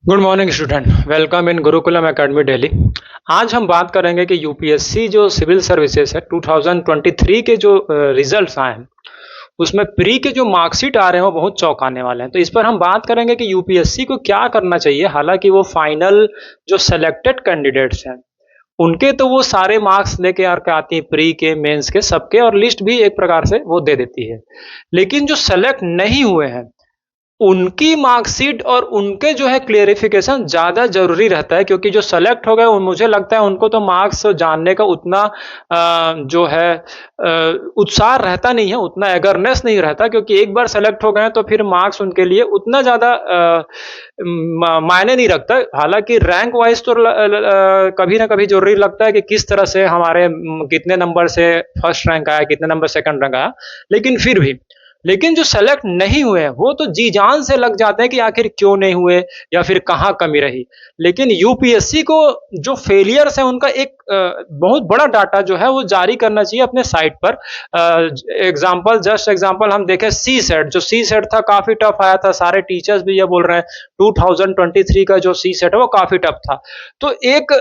Good morning student, welcome in Gurukulam academy Delhi. आज हम बात करेंगे कि यूपीएससी जो सिविल सर्विसेज है 2023 के जो रिजल्ट्स आए हैं उसमें प्री के जो मार्कशीट आ रहे हैं वो बहुत चौंकाने वाले हैं। तो इस पर हम बात करेंगे कि यूपीएससी को क्या करना चाहिए। हालांकि वो फाइनल जो सेलेक्टेड कैंडिडेट्स हैं उनके तो वो सारे मार्क्स लेके आती है, प्री के मेंस के सबके, और लिस्ट भी एक प्रकार से वो दे देती है। लेकिन जो सेलेक्ट नहीं हुए हैं उनकी मार्कशीट और उनके जो है क्लेरिफिकेशन ज़्यादा ज़रूरी रहता है, क्योंकि जो सेलेक्ट हो गए मुझे लगता है उनको तो मार्क्स जानने का उतना जो है उत्साह रहता नहीं है, उतना एगरनेस नहीं रहता, क्योंकि एक बार सेलेक्ट हो गए तो फिर मार्क्स उनके लिए उतना ज़्यादा मायने नहीं रखता। हालांकि रैंक वाइज तो कभी ना कभी जरूरी लगता है कि किस तरह से हमारे कितने नंबर से फर्स्ट रैंक आया, कितने नंबर सेकंड रैंक आया, लेकिन जो सेलेक्ट नहीं हुए हैं वो तो जी जान से लग जाते हैं कि आखिर क्यों नहीं हुए या फिर कहाँ कमी रही। लेकिन यूपीएससी को जो फेलियर्स है उनका एक बहुत बड़ा डाटा जो है वो जारी करना चाहिए अपने साइट पर। जस्ट एग्जांपल हम देखें, सी सेट था काफी टफ आया था, सारे टीचर्स भी ये बोल रहे हैं 2023 का जो सी सेट है वो काफी टफ था। तो एक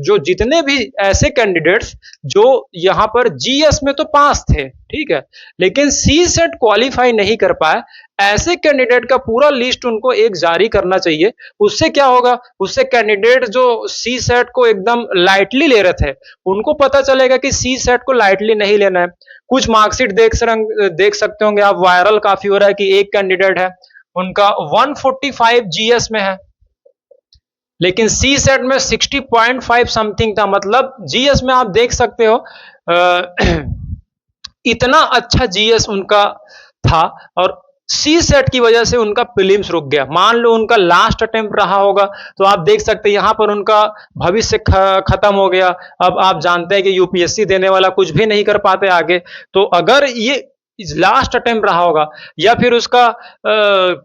जो जितने भी ऐसे कैंडिडेट्स जो यहाँ पर जीएस में तो पास थे, ठीक है, लेकिन सी सेट क्वालिफाई नहीं कर पाए, ऐसे कैंडिडेट का पूरा लिस्ट उनको एक जारी करना चाहिए। उससे क्या होगा, उससे कैंडिडेट जो सी सेट को एकदम लाइटली ले रहे थे उनको पता चलेगा कि सी सेट को लाइटली नहीं लेना है। कुछ मार्कशीट देख सकते होंगे आप, वायरल काफी हो रहा है कि एक कैंडिडेट है उनका 145 जीएस में है, लेकिन सी सेट में 60.5 समथिंग था। मतलब जीएस में आप देख सकते हो इतना अच्छा जीएस उनका था, और सी सेट की वजह से उनका प्रीलिम्स रुक गया। मान लो उनका लास्ट अटेम्प्ट रहा होगा तो आप देख सकते हैं यहां पर उनका भविष्य खत्म हो गया। अब आप जानते हैं कि यूपीएससी देने वाला कुछ भी नहीं कर पाते आगे। तो अगर ये लास्ट अटेम्प्ट रहा होगा या फिर उसका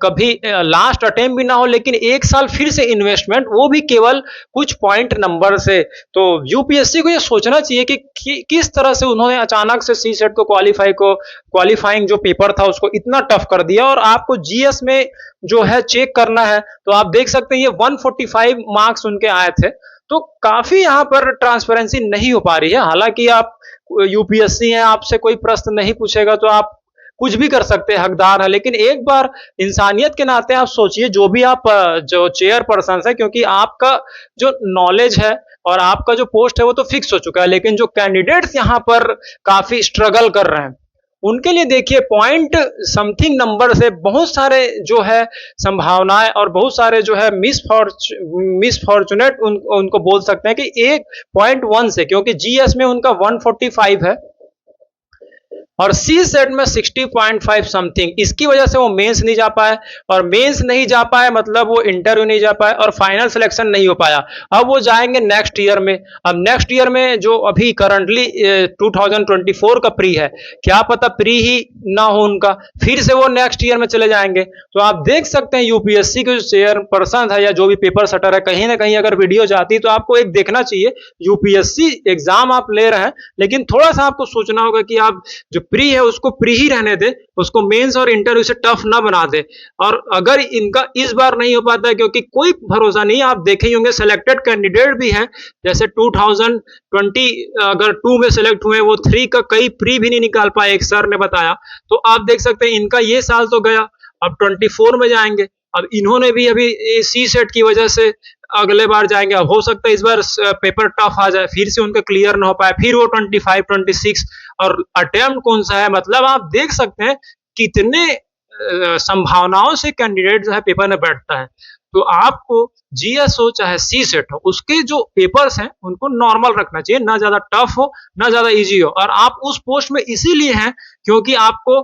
कभी लास्ट अटेम्प्ट भी ना हो लेकिन एक साल फिर से इन्वेस्टमेंट, वो भी केवल कुछ पॉइंट नंबर से, तो यूपीएससी को ये सोचना चाहिए कि किस तरह से उन्होंने अचानक से सी सेट को क्वालिफाइंग जो पेपर था उसको इतना टफ कर दिया। और आपको जीएस में जो है चेक करना है तो आप देख सकते हैं ये 145 मार्क्स उनके आए थे। तो काफी यहाँ पर ट्रांसपेरेंसी नहीं हो पा रही है। हालांकि आप यूपीएससी है, आपसे कोई प्रश्न नहीं पूछेगा तो आप कुछ भी कर सकते हैं, हकदार है, लेकिन एक बार इंसानियत के नाते आप सोचिए, जो भी आप जो चेयर पर्सन है, क्योंकि आपका जो नॉलेज है और आपका जो पोस्ट है वो तो फिक्स हो चुका है, लेकिन जो कैंडिडेट्स यहाँ पर काफी स्ट्रगल कर रहे हैं उनके लिए देखिए पॉइंट समथिंग नंबर से बहुत सारे जो है संभावनाएं और बहुत सारे जो है मिस फॉर्चुनेट उनको बोल सकते हैं कि 1.1 से, क्योंकि जीएस में उनका 145 है और सी सेट में 60.5 समथिंग, इसकी वजह से वो मेंस नहीं जा पाए, और मेंस नहीं जा पाए मतलब वो इंटरव्यू नहीं जा पाए और फाइनल सिलेक्शन नहीं हो पाया। अब वो जाएंगे नेक्स्ट ईयर में। अब नेक्स्ट ईयर में जो अभी करंटली 2024 का प्री है, क्या पता प्री ही ना हो उनका, फिर से वो नेक्स्ट ईयर में चले जाएंगे। तो आप देख सकते हैं यूपीएससी के जो चेयर पर्सन है या जो भी पेपर सेटर है, कहीं ना कहीं अगर वीडियो जाती तो आपको एक देखना चाहिए, यूपीएससी एग्जाम आप ले रहे हैं लेकिन थोड़ा सा आपको सोचना होगा कि आप जो प्री है उसको प्री ही रहने दे, उसको मेंस और इंटरव्यू से टफ ना बना दे। और अगर इनका इस बार नहीं हो पाता है, क्योंकि कोई भरोसा नहीं, आप देखे होंगे सेलेक्टेड कैंडिडेट भी हैं, जैसे 2020 अगर 2 में सेलेक्ट हुए वो 3 का कई प्री भी नहीं निकाल पाए, एक सर ने बताया। तो आप देख सकते हैं इनका ये साल तो गया, अब 24 में जाएंगे। अब इन्होंने भी अभी सी सेट की वजह से अगले बार जाएंगे, अब हो सकता है इस बार पेपर टफ आ जाए, फिर से उनका क्लियर ना हो पाए, फिर वो 25 26 और अटेम्प्ट कौन सा है। मतलब आप देख सकते हैं कितने संभावनाओं से कैंडिडेट जो है पेपर में बैठता है। तो आपको जीएस हो चाहे सी सेट हो, उसके जो पेपर्स हैं उनको नॉर्मल रखना चाहिए, ना ज्यादा टफ हो ना ज्यादा इजी हो। और आप उस पोस्ट में इसीलिए हैं क्योंकि आपको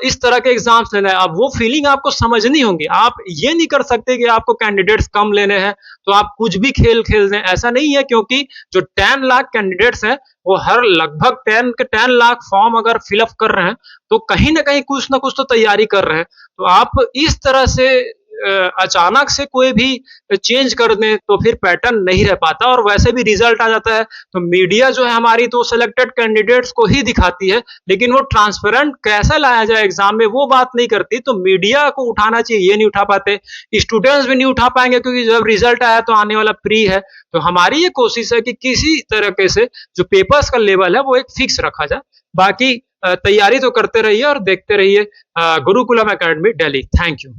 इस तरह के एग्जाम्स लेना है। अब वो फीलिंग आपको समझनी होगी, आप ये नहीं कर सकते कि आपको कैंडिडेट्स कम लेने हैं तो आप कुछ भी खेल दें, ऐसा नहीं है। क्योंकि जो 10 लाख कैंडिडेट्स हैं वो हर लगभग 10 लाख फॉर्म अगर फिलअप कर रहे हैं तो कहीं ना कहीं कुछ ना कुछ तो तैयारी कर रहे हैं। तो आप इस तरह से अचानक से कोई भी चेंज कर दें तो फिर पैटर्न नहीं रह पाता और वैसे भी रिजल्ट आ जाता है। तो मीडिया जो है हमारी तो सिलेक्टेड कैंडिडेट्स को ही दिखाती है, लेकिन वो ट्रांसपेरेंट कैसा लाया जाए एग्जाम में वो बात नहीं करती। तो मीडिया को उठाना चाहिए, ये नहीं उठा पाते, स्टूडेंट्स भी नहीं उठा पाएंगे क्योंकि जब रिजल्ट आया तो आने वाला प्री है। तो हमारी ये कोशिश है कि किसी तरीके से जो पेपर्स का लेवल है वो एक फिक्स रखा जाए। बाकी तैयारी तो करते रहिए और देखते रहिए Gurukulam academy Delhi. Thank you.